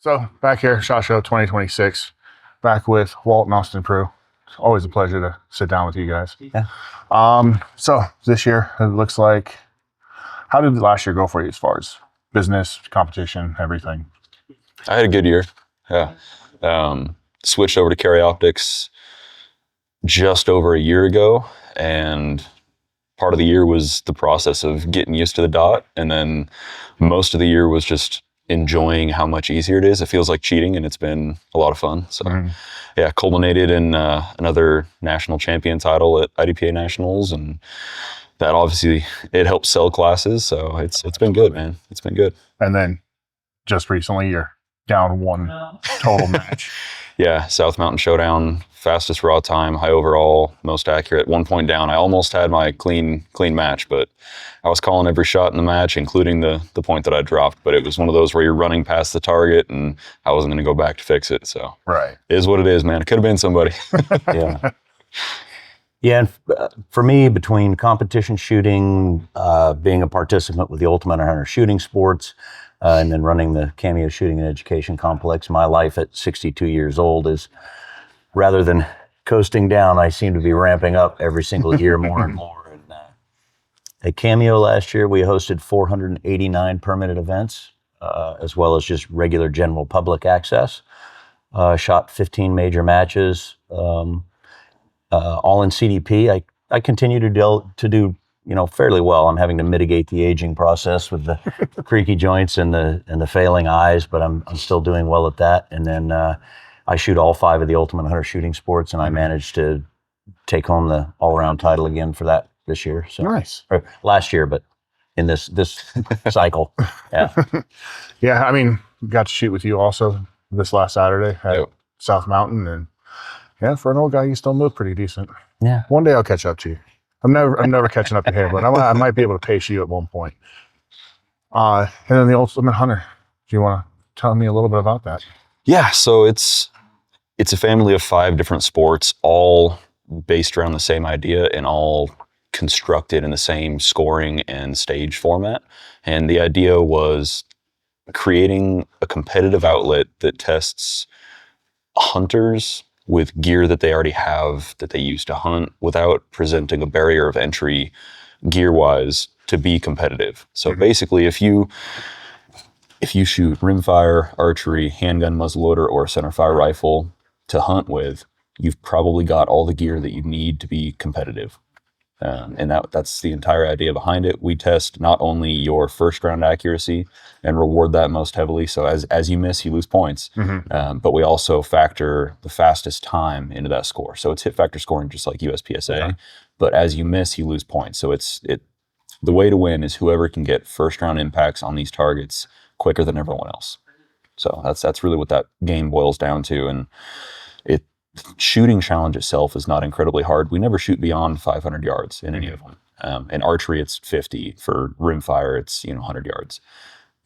So back here, SHOT Show 2026, back with Walt and Austin Proulx. It's always a pleasure to sit down with you guys. Yeah. So this year, it looks like, how did last year go for you as far as business, competition, everything? I had a good year. Yeah. Switched over to carry optics just over a year ago, and part of the year was the process of getting used to the dot, and then most of the year was just enjoying how much easier it is. It feels like cheating, and it's been a lot of fun. So, yeah, culminated in another national champion title at IDPA Nationals, and that obviously it helps sell classes. So it's been good, man. It's been good. And then just recently, you're down one total match. Yeah, South Mountain Showdown, fastest raw time, high overall, most accurate. 1 point down. I almost had my clean match, but I was calling every shot in the match, including the point that I dropped. But it was one of those where you're running past the target, and I wasn't going to go back to fix it. So right, it is what it is, man. It could have been somebody. Yeah. Yeah, and for me, between competition shooting, being a participant with the Ultimate Hunter Shooting Sports, and then running the Cameo Shooting and Education Complex, my life at 62 years old is, rather than coasting down, I seem to be ramping up every single year more and more. And at Cameo last year, we hosted 489 permitted events, as well as just regular general public access. Shot 15 major matches, all in CDP. I continue to do fairly well. I'm having to mitigate the aging process with the creaky joints and the failing eyes, but I'm still doing well at that. And then I shoot all 5 of the Ultimate Hunter Shooting Sports, and I managed to take home the all-around title again for that this year. So nice. Or last year, but in this cycle. Yeah. Yeah, I mean, got to shoot with you also this last Saturday at South Mountain, and yeah, for an old guy, you still move pretty decent. Yeah. One day I'll catch up to you. I'm never catching up to him, but I might be able to pace you at one point. And then the Ultimate Hunter. Do you want to tell me a little bit about that? Yeah, so it's a family of 5 different sports, all based around the same idea and all constructed in the same scoring and stage format. And the idea was creating a competitive outlet that tests hunters with gear that they already have that they use to hunt without presenting a barrier of entry gear-wise to be competitive. So basically, if you shoot rimfire, archery, handgun muzzleloader, or centerfire rifle to hunt with, you've probably got all the gear that you need to be competitive. And that's the entire idea behind it. We test not only your first round accuracy and reward that most heavily. So as you miss, you lose points. But we also factor the fastest time into that score. So it's hit factor scoring just like USPSA. But as you miss, you lose points. So the way to win is whoever can get first round impacts on these targets quicker than everyone else. So that's really what that game boils down to. And shooting challenge itself is not incredibly hard. We never shoot beyond 500 yards in any of them. In archery, it's 50. For rimfire, it's 100 yards.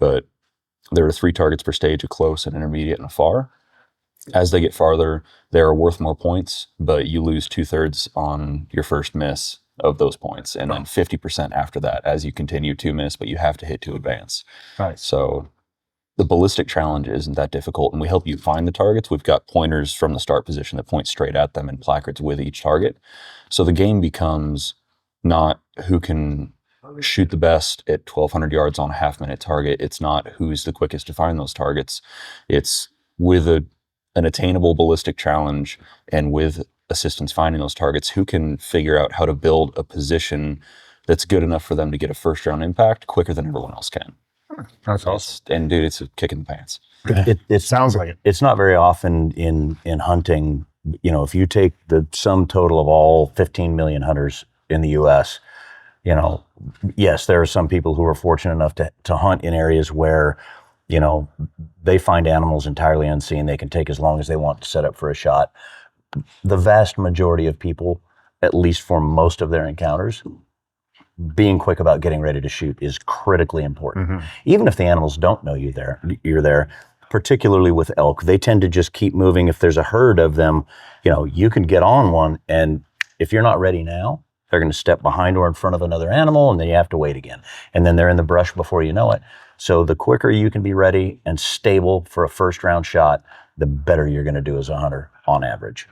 But there are 3 targets per stage: a close, an intermediate, and a far. As they get farther, they are worth more points, but you lose 2/3 on your first miss of those points, and then 50% after that as you continue to miss, but you have to hit to advance. Nice. So the ballistic challenge isn't that difficult, and we help you find the targets. We've got pointers from the start position that point straight at them and placards with each target. So the game becomes not who can shoot the best at 1,200 yards on a half-minute target. It's not who's the quickest to find those targets. It's with an attainable ballistic challenge and with assistance finding those targets, who can figure out how to build a position that's good enough for them to get a first-round impact quicker than everyone else can. That's awesome. And dude, it's a kick in the pants. It sounds like it. It's not very often in hunting. If you take the sum total of all 15 million hunters in the U.S., yes, there are some people who are fortunate enough to hunt in areas where, they find animals entirely unseen. They can take as long as they want to set up for a shot. The vast majority of people, at least for most of their encounters, being quick about getting ready to shoot is critically important. Even if the animals don't know you're there, particularly with elk, they tend to just keep moving. If there's a herd of them, you can get on one, and if you're not ready now, they're going to step behind or in front of another animal, and then you have to wait again. And then they're in the brush before you know it. So the quicker you can be ready and stable for a first round shot, the better you're going to do as a hunter on average.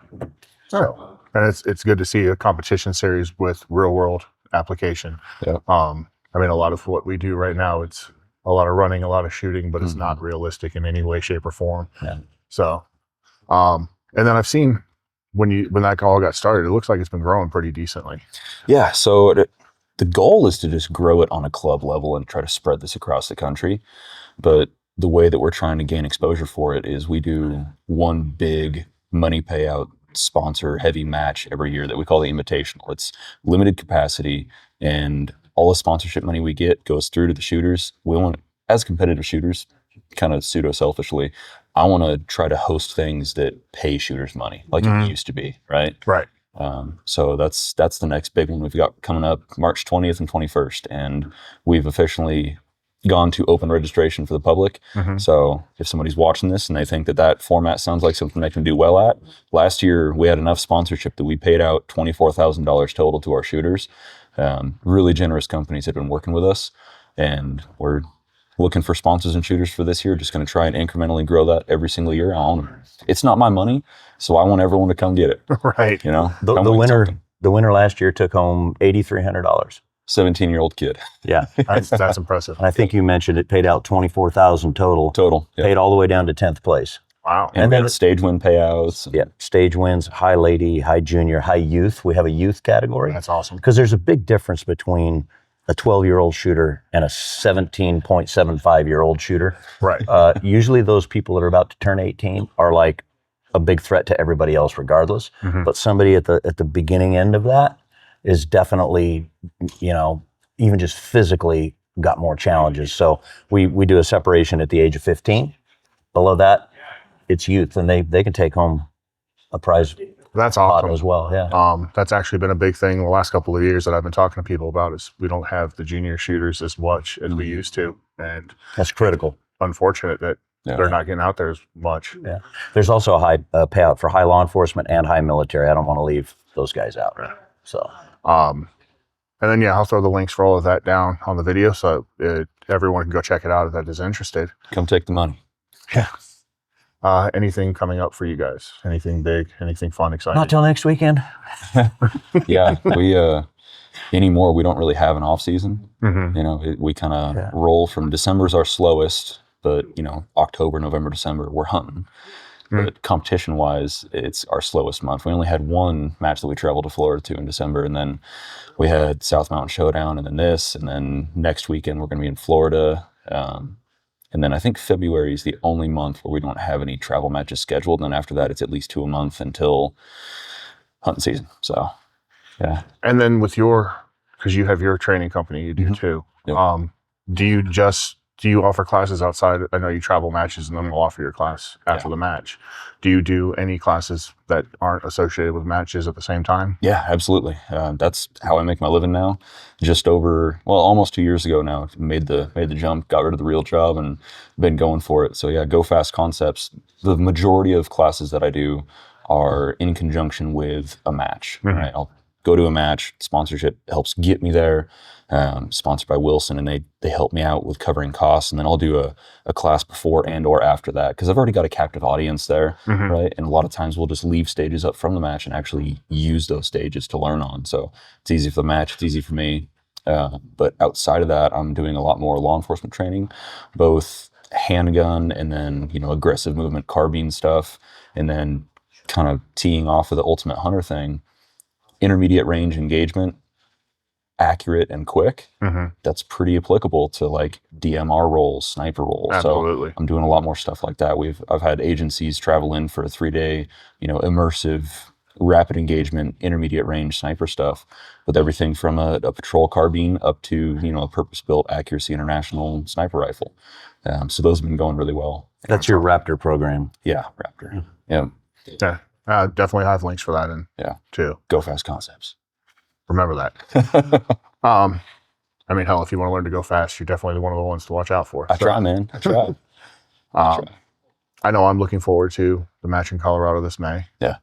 So, and it's good to see a competition series with real world application. Yeah. I mean, a lot of what we do right now, it's a lot of running, a lot of shooting, but it's not realistic in any way, shape, or form. Yeah. So, and then I've seen when that all got started, it looks like it's been growing pretty decently. Yeah. So the goal is to just grow it on a club level and try to spread this across the country. But the way that we're trying to gain exposure for it is we do one big money payout sponsor heavy match every year that we call the Invitational. It's limited capacity, and all the sponsorship money we get goes through to the shooters. We want, as competitive shooters, kind of pseudo selfishly, I want to try to host things that pay shooters money like it used to be, right? Right. So that's the next big one we've got coming up March 20th and 21st, and we've officially gone to open registration for the public. So if somebody's watching this and they think that format sounds like something they can do well at, last year we had enough sponsorship that we paid out $24,000 total to our shooters. Really generous companies have been working with us, and we're looking for sponsors and shooters for this year. Just going to try and incrementally grow that every single year. It's not my money, so I want everyone to come get it. Right. You know, The winner last year took home $8,300. 17-year-old kid. Yeah. That's impressive. And I think you mentioned it paid out $24,000 total. Yeah. Paid all the way down to 10th place. Wow. And then stage win payouts. Yeah, stage wins, high lady, high junior, high youth. We have a youth category. That's awesome. Because there's a big difference between a 12-year-old shooter and a 17.75-year-old shooter. Right. Usually those people that are about to turn 18 are like a big threat to everybody else regardless. But somebody at the beginning end of that is definitely, even just physically got more challenges. So we do a separation at the age of 15. Below that, it's youth, and they can take home a prize That's pot awesome. as well. Yeah. That's actually been a big thing the last couple of years that I've been talking to people about is we don't have the junior shooters as much as we used to. And That's critical. unfortunate that they're not getting out there as much. Yeah. There's also a high payout for high law enforcement and high military. I don't want to leave those guys out. So. And then, I'll throw the links for all of that down on the video so everyone can go check it out if that is interested. Come take the money. Yeah. Anything coming up for you guys? Anything big? Anything fun, exciting? Not till next weekend. Yeah, we anymore we don't really have an off season. We kind of roll from December's our slowest, but October, November, December we're hunting. But competition wise, it's our slowest month. We only had one match that we traveled to Florida to in December, and then we had South Mountain Showdown, and then this, and then next weekend we're going to be in Florida. And then I think February is the only month where we don't have any travel matches scheduled. And then after that, it's at least 2 a month until hunting season. So, yeah. And then with because you have your training company, you do too. Yep. Do you offer classes outside? I know you travel matches and then we'll offer your class after the match. Do you do any classes that aren't associated with matches at the same time? Yeah, absolutely. That's how I make my living now. Almost 2 years ago now, made the jump, got rid of the real job and been going for it. So yeah, GoFast Concepts. The majority of classes that I do are in conjunction with a match. Right? I'll go to a match. Sponsorship helps get me there. Sponsored by Wilson, and they help me out with covering costs, and then I'll do a class before and or after that because I've already got a captive audience there, right? And a lot of times we'll just leave stages up from the match and actually use those stages to learn on. So it's easy for the match, it's easy for me. But outside of that, I'm doing a lot more law enforcement training, both handgun and then aggressive movement carbine stuff, and then kind of teeing off of the ultimate hunter thing, intermediate range engagement. Accurate and quick, that's pretty applicable to like DMR roles, sniper roles. Absolutely. So I'm doing a lot more stuff like that. I've had agencies travel in for a 3-day, immersive, rapid engagement, intermediate range sniper stuff with everything from a patrol carbine up to a purpose-built Accuracy International sniper rifle. So those have been going really well. That's your Raptor program. Yeah, Raptor. Yeah. Yeah. Definitely have links for that too. GoFast Concepts. Remember that. Hell, if you want to learn to go fast, you're definitely one of the ones to watch out for. I try, man. I try. I know I'm looking forward to the match in Colorado this May. Yeah.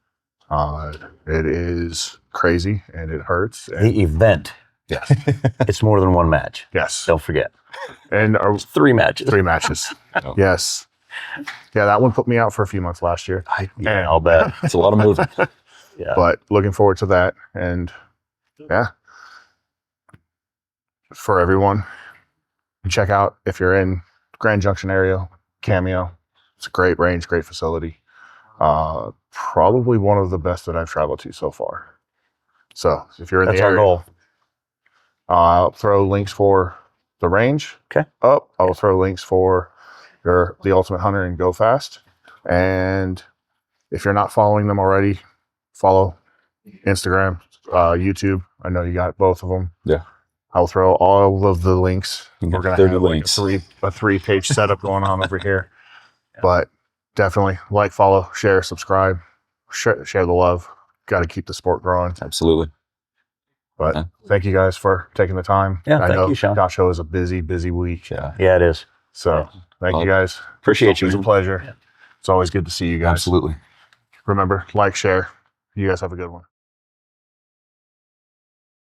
It is crazy and it hurts. The event Yes. It's more than one match. Yes. Don't forget. And It's 3 matches. 3 matches. Oh. Yes. Yeah, that one put me out for a few months last year. Yeah, I'll bet. It's a lot of movement. Yeah. But looking forward to that. And yeah, for everyone, check out if you're in Grand Junction area, Cameo. It's a great range, great facility. Probably one of the best that I've traveled to so far. So if you're in That's the our area, goal. I'll throw links for the range Okay. up. I'll throw links for the Ultimate Hunter and GoFast. And if you're not following them already, follow Instagram, YouTube. I know you got both of them. Yeah. I'll throw all of the links. You We're got gonna 30 have like links. a 3-page setup going on over here. But definitely like, follow, share, subscribe, share the love. Got to keep the sport growing. Absolutely. But Yeah. thank you guys for taking the time. Yeah, I thank know you, Sean. Gosh Show is a busy week. Yeah. Yeah, it is. So thank you guys. Appreciate you. It's a pleasure. Yeah. It's always good to see you guys. Absolutely. Remember, like, share. You guys have a good one.